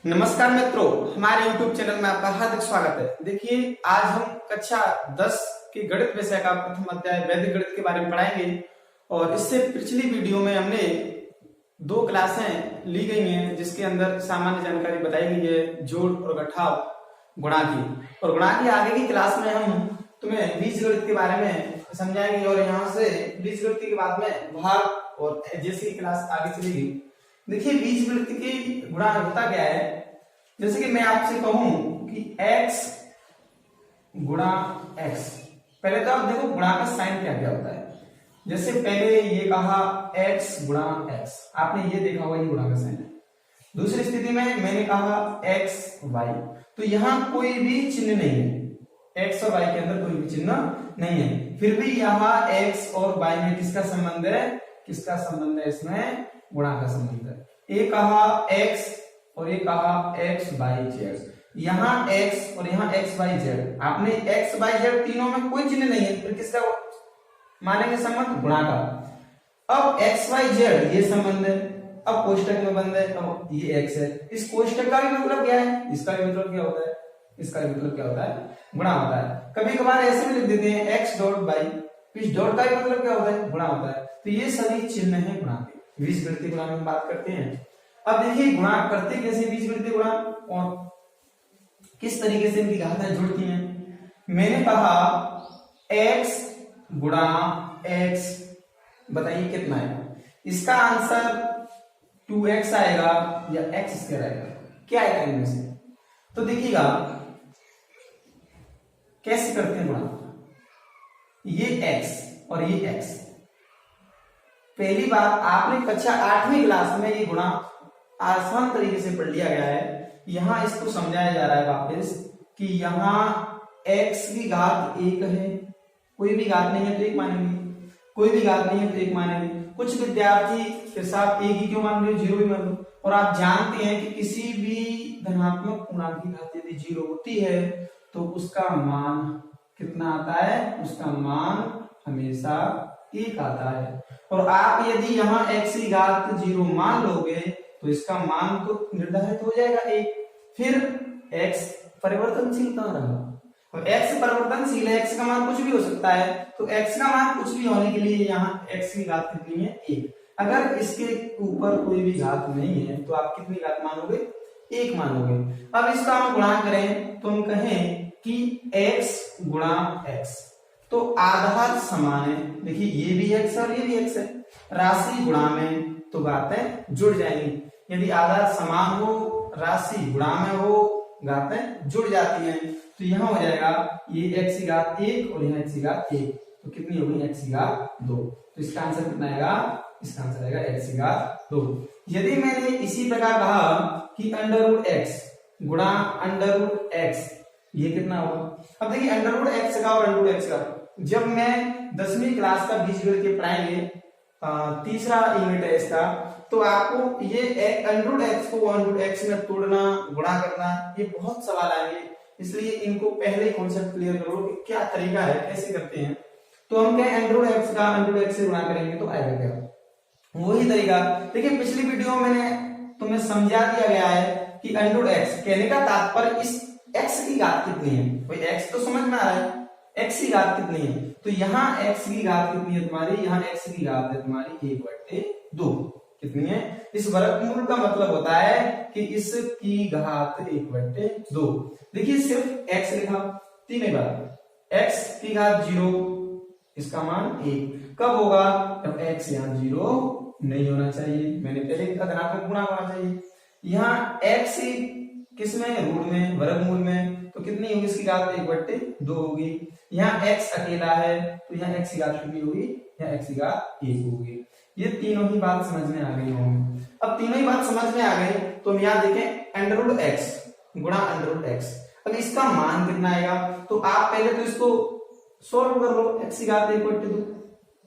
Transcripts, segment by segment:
नमस्कार मित्रों, हमारे YouTube चैनल में आपका हार्दिक स्वागत है। देखिए, आज हम कक्षा 10 के गणित विषय का प्रथम अध्याय वैदिक गणित के बारे में पढ़ाएंगे। और इससे पिछली वीडियो में हमने दो क्लासें ली गई हैं जिसके अंदर सामान्य जानकारी बताई गई है, जोड़ और घटाव गुणा की। और गुणा की आगे की क्लास में हम तुम्हें बीजगणित के बारे में समझाएंगे और यहाँ से बीजगणित के बाद में भाग और जैसी क्लास आगे चलेगी। देखिए, बीजगणित की गुणा होता क्या है। जैसे कि मैं आपसे कहूं कि x गुणा x, पहले तो आप देखो गुणा का साइन क्या क्या होता है। जैसे पहले ये कहा x गुणा x, आपने ये देखा होगा ये गुणा का साइन है। दूसरी स्थिति में मैंने कहा x y, तो यहाँ कोई भी चिन्ह नहीं है, x और y के अंदर कोई भी चिन्ह नहीं है। फिर भी यहाँ x और y में किसका संबंध है, किसका संबंध है, इसमें गुणा का संबंध है। ये कहा x और ये कहा x y z, यहाँ x और यहाँ x y z, आपने x y z तीनों में कोई चिन्ह नहीं है, फिर किसका मानेंगे संबंध, गुणा का। अब x y z ये संबंध है, अब कोष्टक में बंद है, अब ये x है। इस कोष्टक का भी मतलब क्या है, इसका भी मतलब क्या होता है, इसका भी मतलब क्या होता है, गुणा होता है। कभी कभार ऐसे भी लिख देते हैं x डॉट y, इस डॉट का भी मतलब क्या होता है, गुणा होता है। तो ये सभी चिन्ह है गुणा के। बीजगणितीय गुणा में बात करते हैं। अब देखिए गुणा करते कैसे बीजगणितीय गुणा और किस तरीके से इनकी घाताएं जुड़ती हैं। मैंने कहा x गुणा x, बताइए कितना है, इसका आंसर 2x आएगा या x स्क्वायर आएगा, क्या आएगा इनमें से। तो देखिएगा कैसे करते हैं गुणा, ये x और ये x। पहली बात, आपने कक्षा 8वीं क्लास में ये गुणा आसान तरीके से पढ़ लिया गया है। यहाँ इसको समझाया जा रहा है वापस कि यहाँ x की घात 1 है, कोई भी घात नहीं है तो 1 मानेंगे, कोई भी घात नहीं है तो 1 मानेंगे। कुछ विद्यार्थी के साथ 1 ही क्यों मान लो, 0 भी मान लो। और आप जानते हैं कि किसी भी धनात्मक पूर्णांक की घात यदि 0 होती है तो उसका मान कितना आता है, उसका मान हमेशा 1 आता है। और आप यदि यहाँ x की घात 0 मान लोगे तो इसका मान तो निर्धारित हो जाएगा 1। फिर x परिवर्तनशील कहाँ रहा, और x परिवर्तनशील है, x का मान कुछ भी हो सकता है। तो x का मान कुछ भी होने के लिए यहाँ x की घात कितनी है, 1। अगर इसके ऊपर कोई भी घात नहीं है तो आप कितनी घात मानोगे, 1 मानोगे। अब इसका हम गुणा करें तो हम कहें कि x गुणा x, तो आधार समान है। देखिए ये भी x और ये भी x है, राशि गुणा में तो घातें जुड़ जाएंगी। यदि आधार समान हो, राशि गुणा में हो, घातें जुड़ जाती हैं। तो यहाँ हो जाएगा ये x की घात 1 और यहाँ x की घात 1, तो कितनी होगी, x की घात 2। तो इसका आंसर कितना आएगा, इसका आंसर आएगा x की घात 2। यदि मैंने इसी प्रकार कहा कि अंडर रूट x गुणा अंडर रूट x, ये कितना होगा। अब देखिए अंडर रूट x का और अंडर रूट x का, जब मैं 10वीं क्लास का बीजगणित पढ़ाएंगे, तीसरा यूनिट है इसका, तो आपको ये अंडर रूट x को अंडर रूट x में तोड़ना, गुणा करना, ये बहुत सवाल आएंगे। इसलिए इनको पहले कॉन्सेप्ट क्लियर करो कि क्या तरीका है, कैसे करते हैं। तो हम क्या अंडर रूट x का अंडर रूट x से गुणा करेंगे तो आएगा क्या, वही तरीका। देखिए पिछली वीडियो में मैंने तुम्हें समझा दिया गया है कि अंडर रूट x कहने का तात्पर्य इस x की घात कितनी है, भाई x तो समझ में आ रहा है, x की घात कितनी है। तो यहाँ x की घात कितनी है तुम्हारी, यहाँ x की घात है तुम्हारी 1/2, कितनी है। इस वर्गमूल का मतलब होता है कि इसकी घात 1/2। देखिए सिर्फ x लिखा, तीन बार, x की घात 0, इसका मान 1 कब होगा, जब x यहाँ 0 नहीं होना चाहिए। मैंने पहले कहा धनात्मक गुणा होना चाहिए। यहाँ x किसमें, रूट में, वर्गमूल में, तो कितनी होगी इसकी घात 1/2 होगी। यहाँ x अकेला है तो यहाँ x की घात कितनी होगी, यहाँ x की घात 1 होगी। ये तीनों ही बात समझ में आ गई होंगी। अब तीनों ही बात समझ में आ गई तो हम यहाँ देखें अंडर रूट x गुणा अंडर रूट x। अब इसका मान कितना आएगा, तो आप पहले तो इसको सॉल्व कर लो, x की घात 1/2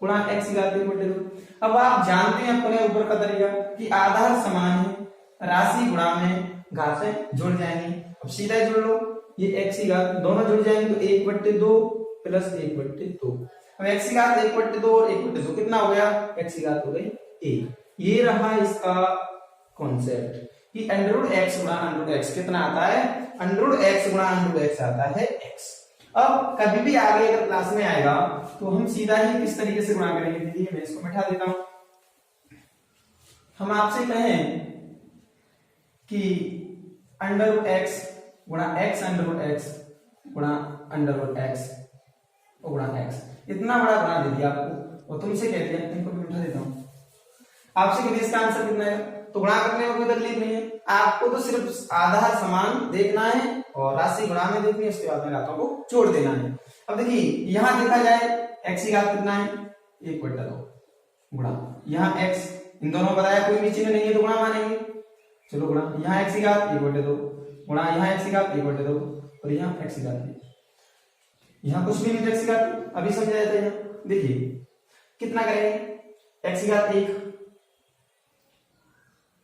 गुणा x की घात 1/2। अब आप जानते हैं अपने ऊपर का तरीका कि आधार समान है, राशि गुणा में घातें जुड़ जाएंगी। अब सीधा जोड़ लो, ये x की घात दोनों जुड़ जाएंगे तो 1/2 प्लस 1/2। अब x की घात 1/2 और 1/2 कितना हो गया, x की घात हो गई 1। ये रहा इसका कॉन्सेप्ट। कि अंडर रूट एक्स गुणा अंडर रूट एक्स कितना आता है, अंडर रूट एक्स गुणा अंडर रूट एक्स आता है एक्स। अब कभी भी आगे अगर क्लास में आएगा तो हम सीधा ही किस तरीके से गुणा करेंगे, देखिए मैं इसको मिटा देता हूं। हम आपसे कहें कि अंडर रूट एक्स गुणा एक्स अंडर रूट एक्स गुणा अंडर रूट एक्स गुणा एक्स, इतना बड़ा गुणा दे दिया आपको और तुमसे कह दिया, इनको भी मिटा देता हूं, आपसे कह दिया इसका आंसर कितना है, तो गुणा करने में कोई तकलीफ नहीं है, आपको तो सिर्फ आधार समान देखना है और राशि गुणा में देखनी है, उसके बाद में घातों को जोड़ देना है। अब देखिए यहां देखा जाए x की घात कितना है 1/2 गुणा यहाँ x, इन दोनों बताया कोई भी चिन्ह नहीं है तो गुणा मानेंगे, चलो गुणा यहाँ x की घात 1/2 गुणा यहाँ x की घात 1/2 और यहाँ x की घात, यहाँ कुछ भी नहीं x की घात, अभी समझा जाता है। देखिए कितना करेंगे x की घात 1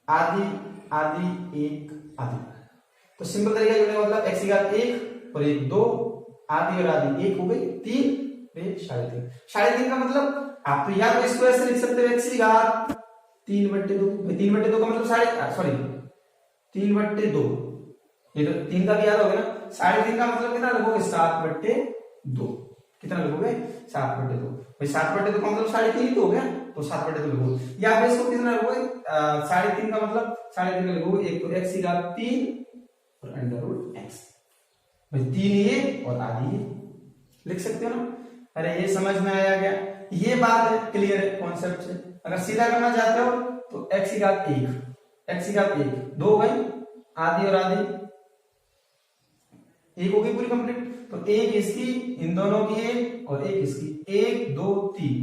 आधी आधी 1 आधी, तो सिंपल तरीका जोड़ने का मतलब x की घात 1 और 1 2 आधी और आधी 1 हो गई 3 3.5, 3.5 का मतलब आप तो या तो इसको ऐसे लिख सकते हो x की घात 3/2, 3/2 का मतलब 3/2, ये तो 3 का भी याद होगा ना, 3.5 का मतलब कितना लगोगे 7/2, कितना लगोगे 7/2, भाई 7/2 का मतलब 3.5 तो हो गया, तो 7/2 लगोगे, या फिर इसको कितना लगोगे 3.5 का मतलब 3.5 का लगोगे, एक तो x की घात 3 और अंडर रूट x, भाई 3 ये और आधी ये लिख सकते हो ना। अरे ये समझ में आया क्या, ये बात है, क्लियर है कॉन्सेप्ट से। अगर सीधा करना चाहते हो तो x की घात 1 x की घात 1 2 भाई आधी और आधी 1 हो गई पूरी कंप्लीट, तो एक इसकी इन दोनों की 1 और एक इसकी 1 2 3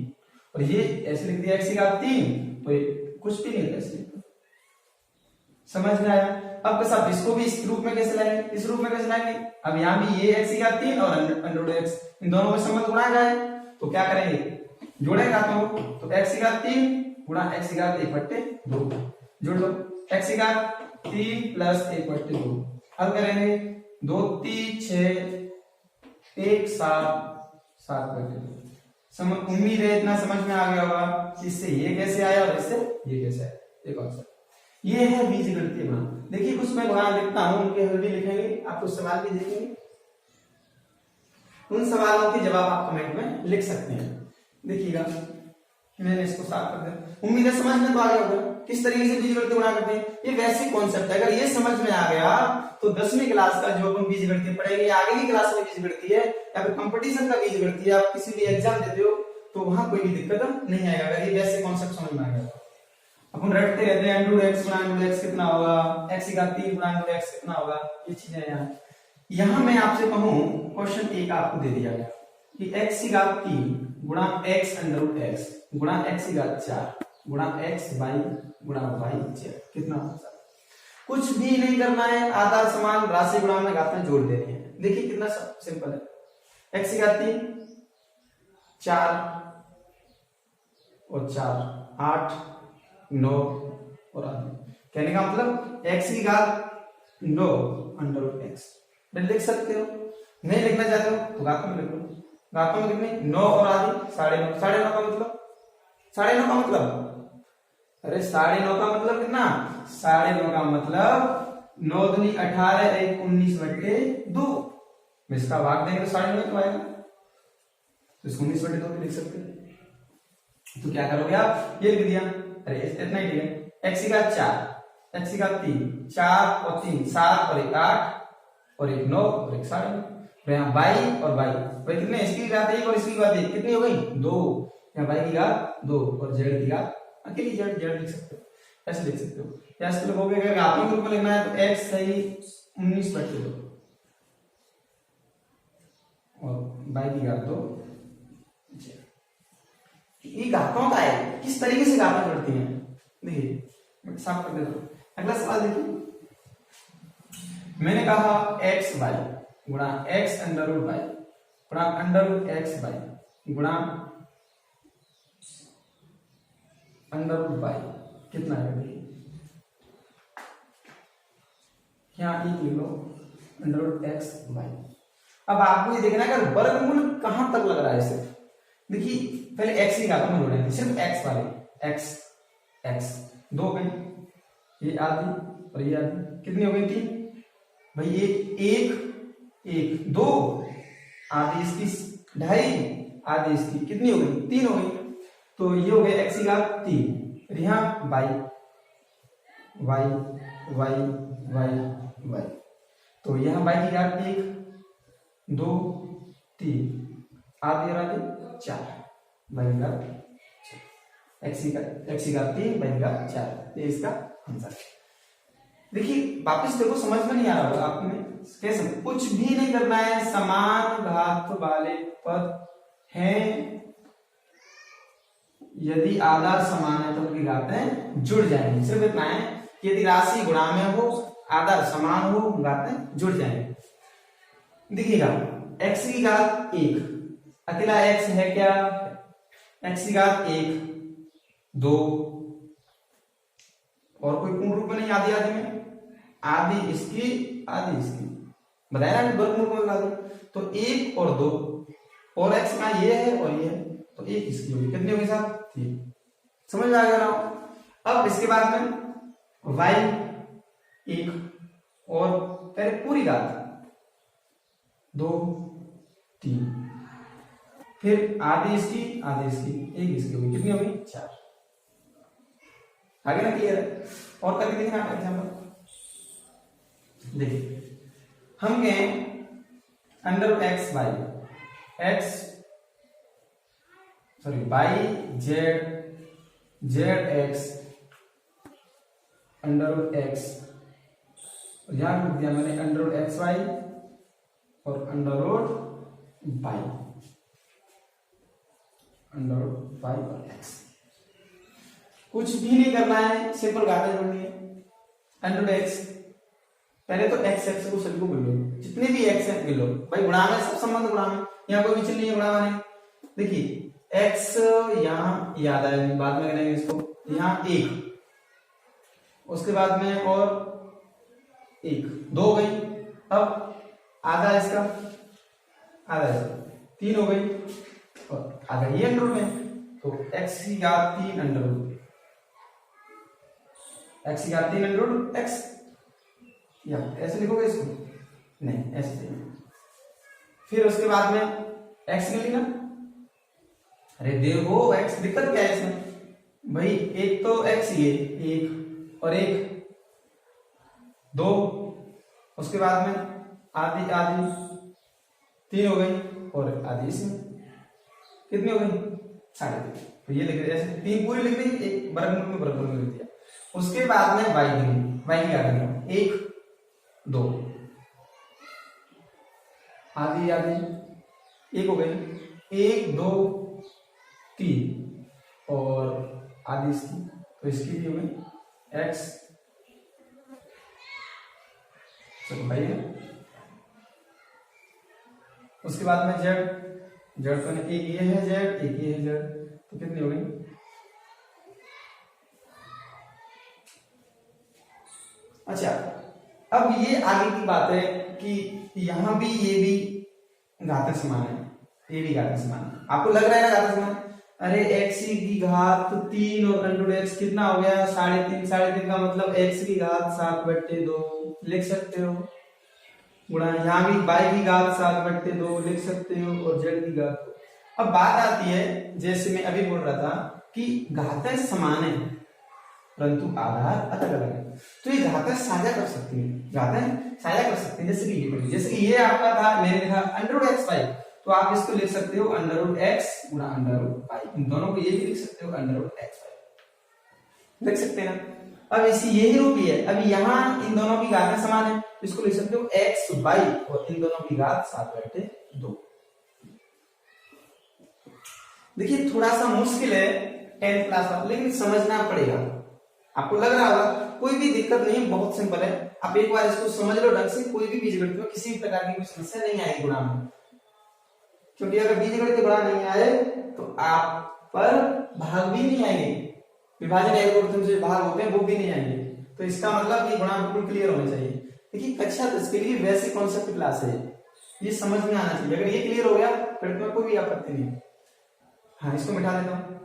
और ये ऐसे लिख दिया x की घात 3, तो कुछ भी नहीं ऐसे, समझ में आया। अब सब इसको भी इस रूप में कैसे लाएंगे, इस रूप में कैसे लाएंगे, अब यहाँ भी ये x की घात 3 और अंडर रूट x, इन दोनों में संबंध गुणा जाए तो क्या करेंगे जोड़ेगा, तो x की घात 3 गुणा x की घात 1/2 जोड़ लो, x की घात 3 प्लस 1/2, अब करेंगे 2 3 6 1 7 7/2। उम्मीद है इतना समझ में आ गया होगा, इससे ये कैसे आया और इससे ये कैसे आया, एक और ये है बीजगणितीय गुणा। देखिए कुछ मैं गुणा लिखता हूं, उनके हल भी लिखेंगे, आप कुछ सवाल भी देखेंगे, उन सवालों के जवाब आप कमेंट में लिख सकते हैं। देखिएगा मैंने इसको साफ कर दिया, उम्मीद है समझ में तो आ गया होगा किस तरीके से बीजगणितीय गुणा करते हैं, ये वैसे कॉन्सेप्ट है। अगर ये समझ में आ गया तो 10वीं क्लास का जो हम बीजगणितीय पढ़ेंगे, आगे की क्लास में बीजगणितीय है या फिर कंपटीशन का बीजगणितीय, आप किसी भी एग्जाम देते हो तो वहां कोई भी दिक्कत नहीं आएगा, अगर ये वैसे कॉन्सेप्ट समझ में आ गया। अपन रटते रहते हैं अंडर रूट x गुणा अंडर रूट x कितना होगा, x की घात 3 गुणा अंडर रूट x कितना होगा, ये चीजें यहाँ मैं आपसे कहूं क्वेश्चन 1 आपको दे दिया गया कि x की घात 3 गुणा x अंडर रूट x गुणा x की घात 4 गुणा x y गुणा y z कितना होगा, कुछ भी नहीं करना है, आधार समान राशि गुणा में घातें जोड़ देनी है। देखिए कितना सिंपल है, x की घात 3 4 और 4 8 9 और आधी, कहने का मतलब x की घात 9 अंडर रूट x लिख सकते हो, नहीं लिखना चाहते हो तो घातों में लिख लो, घातों में कितने 9 और आधी 9.5, 9.5 का मतलब 9.5 का मतलब, अरे 9.5 का मतलब कितना, 9.5 का मतलब 9 दूनी 18 1 19/2, इसका भाग देंगे तो 9.5 तो आएगा, तो इसको 19/2 भी लिख सकते हैं। तो क्या करोगे आप, ये लिख दिया, अरे इतना ही ठीक है, x की घात 4 x की घात 3 4 और 3 7 और 1 8 और 1 9 और 1 9.5, तो यहाँ y और y कितने, इसकी घात 1 और इसकी घात 1 कितनी हो गई 2, यहाँ y की घात 2 और z की घात अकेली z लिख सकते हो, ऐसे लिख सकते हो, या इसके लिखोगे अगर घातों के रूप में लिखना है तो x सही 19/2 और y की घात 2, ये घातों का है, किस तरीके से घातें बढ़ती हैं, देखिए मैं साफ कर देता हूं। अगला सवाल देखिए, मैंने कहा x y गुणा x अंडर रूट y गुणा अंडर रूट x y गुणा अंडर रूट y कितना है, यहाँ एक लिख लो अंडर रूट x y। अब आपको ये देखना है कि वर्गमूल कहां तक लग रहा है, सिर्फ देखिए पहले x की घातों में जोड़ेंगे, सिर्फ x वाले x 2 गई, ये आधी और ये आधी, कितनी हो गई 3 भाई, ये 1 2 आधी इसकी 2.5 आधी इसकी, कितनी हो गई 3 हो गई। तो ये हो गया x की घात 3 और यहाँ y y y y y, तो यहाँ y की घात 1 2 3 आधी और आधी 4 y की घात x की घात 3 y की घात 4, ये इसका आंसर। देखिए वापस देखो, समझ में नहीं आ रहा होगा आपने, कैसे कुछ भी नहीं करना है, समान घात वाले पद हैं, यदि आधार समान है तो उनकी घातें जुड़ जाएंगी। सिर्फ इतना है कि यदि राशि गुणा में हो, आधार समान हो, घातें जुड़ जाएंगी। देखिएगा x की घात 1, अकेला x है क्या, x की घात 1 2 और कोई पूर्ण रूप में नहीं, आधी आधी में, आधी इसकी आधी इसकी, बताया ना वर्गमूल में लगा दो, तो 1 और 2 और x का ये है और ये है, तो 1 इसकी होगी, कितनी होगी साहब 3। समझ में आ गया ना। अब इसके बाद में y 1 और पहले पूरी घात 2 3, फिर आधी इसकी 1 इसकी होगी, कितनी होगी 4। आगे ना क्लियर है। और करके देखना आप एग्जाम्पल, देखिए हम कहें under x y x sorry y z x under x, यहां लिख दिया मैंने अंडर x y और अंडर y, अंडर y और x, कुछ भी नहीं करना है, सिंपल घातें जोड़नी है। अंडर x, पहले तो x को सभी को गिन लो, जितने भी x है गिन लो भाई, गुणा में सब संबंध गुणा में, यहाँ कोई भी चिन्ह नहीं है गुणा में। देखिए x यहाँ याद आया, बाद में गिनेंगे इसको, यहाँ 1 उसके बाद में और 1 2 हो गई, अब आधा इसका आधा इसका 3 हो गई और आधा ये अंडर में, तो x की घात 3 अंडर x की घात 3 अंडर x, या ऐसे लिखोगे इसको, नहीं ऐसे। फिर उसके बाद में x मिली ना, अरे देखो x दिक्कत क्या है इसमें भाई, एक तो x ये 1 और 1 2, उसके बाद में आधी आधी 3 हो गई और आधी इसमें, कितनी हो गई 3.5। तो ये लिख दिया ऐसे, 3 पूरी लिख दी, एक वर्गमूल में लिख दिया। उसके बाद में y की आधी 1 2 आधी आधी 1 हो गई, 1 2 3 और आधी इसकी, तो इसकी भी हो गई x, चलो भाई है। उसके बाद में z तो एक ये है z, एक ये है z, तो कितनी हो गई, अच्छा। अब ये आगे की बात है कि यहां भी ये भी घातें समान है, ये भी घातें समान है, आपको लग रहा है ना घातें समान, अरे x की घात 3 और अंडर x कितना हो गया 3.5, 3.5 का मतलब x की घात 7/2 लिख सकते हो, गुणा यहाँ भी y की घात 7/2 लिख सकते हो और z की घात। अब बात आती है, जैसे मैं अभी बोल रहा था कि घातें समान है परंतु आधार अलग अलग है, तो ये घातें साझा कर सकती है, घातें साझा कर सकती है। जैसे कि ये आपका था, मैंने लिखा अंडर x y, तो आप इसको लिख सकते हो अंडर x गुणा अंडर y, इन दोनों को ये भी लिख सकते हो अंडर x y, लिख सकते हैं ना। अब इसी यही रूप ही है, अब यहाँ इन दोनों की घातें समान है, इसको लिख सकते हो x y और इन दोनों की घात 7/2। देखिए थोड़ा सा मुश्किल है 10th क्लास का, लेकिन समझना पड़ेगा, आपको लग रहा होगा कोई भी दिक्कत नहीं है, बहुत सिंपल है। आप एक बार इसको समझ लो ढंग से, कोई भी बीजगणित में किसी भी प्रकार की कोई समस्या नहीं आएगी गुणा में, क्योंकि अगर बीजगणित के गुणा नहीं आए तो आप पर भाग भी नहीं आएंगे, विभाजन एल्गोरिथम से भाग होते हैं वो भी नहीं आएंगे, तो इसका मतलब कि गुणा बिल्कुल क्लियर होना चाहिए। देखिए कक्षा 10 के लिए वैसे कॉन्सेप्ट क्लास है, ये समझ में आना चाहिए, अगर ये क्लियर हो गया फिर तो कोई भी आपत्ति नहीं। हाँ इसको मिटा देता हूँ,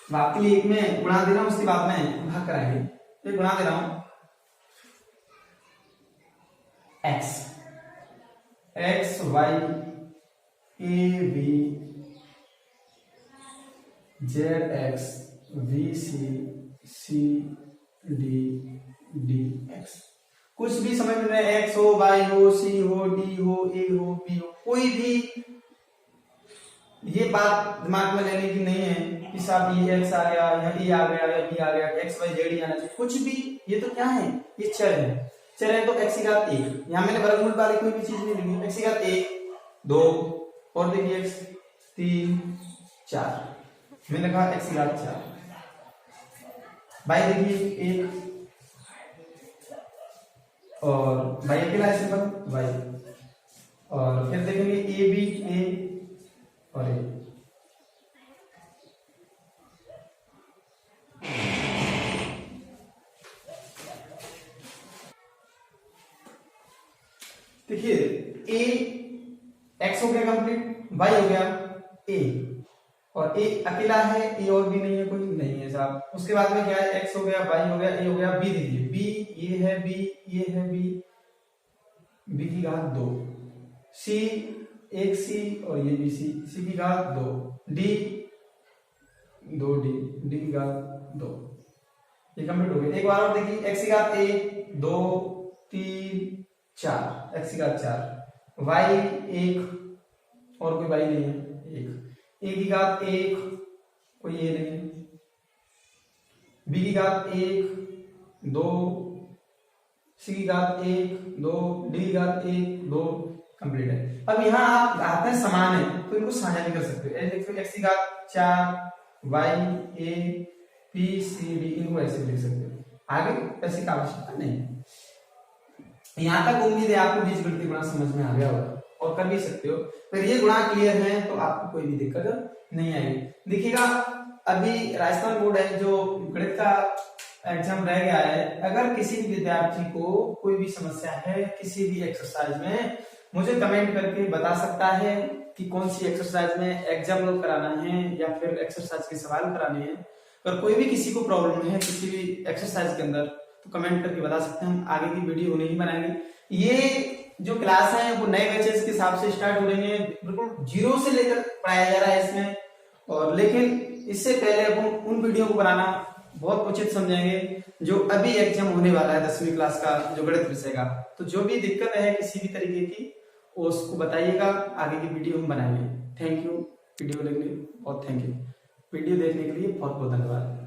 आपके लिए एक में गुणा दे रहा हूं, उसके बाद में भाग कराएंगे। ये गुणा दे रहा हूं X X Y A B Z X V C C D D X. कुछ भी समझ में एक्स हो, वाई हो, सी हो, डी हो, ए हो, बी हो, कोई भी ये बात दिमाग में लेने की नहीं है कि साहब ये एक्स आ गया या ई आ गया या बी आ गया, एक्स वाई जेड ही आना चाहिए, कुछ भी। ये तो क्या है, ये चर है। चर है तो एक्स की घात 1, यहां मैंने वर्गमूल वाली कोई भी चीज नहीं लिखी, एक्स की घात 1 2 और देखिए एक्स 3 4, मैंने कहा एक्स की घात 4, भाई देखिए 1 और भाई अकेला है सिंपल भाई, और फिर देखेंगे ए बी ए और ए। देखिए ए एक्स हो गया कंप्लीट, वाई हो गया ए, और ए अकेला है, ए और बी नहीं है, कोई नहीं है साहब। उसके बाद में क्या है, एक्स हो गया, वाई हो गया, ए हो गया, बी देखिए बी ये है, बी ये है, बी की घात 2, सी एक सी और ये बी सी, सी की घात 2, डी 2 डी, डी की घात 2, ये कंप्लीट हो गया। एक बार और देखिए एक्स की घात 1 2 3 4, एक्स की घात 4, वाई 1 और कोई वाई नहीं है 1, ए की घात 1 कोई ये नहीं, बी की घात 1 2, सी की घात 1 2, डी की घात 1 2, कंप्लीट है। अब यहाँ आप घातें समान है तो इनको साझा भी कर सकते हो, देखो एक्स की घात 4 Y A P C D, इनको ऐसे लिख सकते हो, आगे ऐसे का आवश्यकता नहीं है। यहाँ तक उम्मीद है आपको बीजगणितीय गुणा समझ में आ गया होगा और कर भी सकते हो। फिर ये गुणा क्लियर है तो आपको कोई भी दिक्कत नहीं आएगी। देखिएगा अभी राजस्थान बोर्ड है जो गणित का एग्जाम रह गया है, अगर किसी भी विद्यार्थी को कोई भी समस्या है किसी भी एक्सरसाइज में, मुझे कमेंट करके बता सकता है कि कौन सी एक्सरसाइज में एग्जाम कराना है या फिर एक्सरसाइज के सवाल कराने हैं। अगर कोई भी किसी को प्रॉब्लम है किसी भी एक्सरसाइज के अंदर तो कमेंट करके बता सकते हैं, हम आगे की वीडियो नहीं बनाएंगे। ये जो क्लास है वो नए बैचेस के हिसाब से स्टार्ट हो रही है, बिल्कुल जीरो से लेकर पढ़ाया जा रहा है इसमें, और लेकिन इससे पहले अब उन वीडियो को बनाना बहुत उचित समझेंगे जो अभी एग्जाम होने वाला है 10वीं क्लास का जो गणित विषय का। तो जो भी दिक्कत है किसी भी तरीके की उसको बताइएगा, आगे की वीडियो हम बनाएंगे। थैंक यू वीडियो देखने और थैंक यू वीडियो देखने के लिए बहुत बहुत धन्यवाद।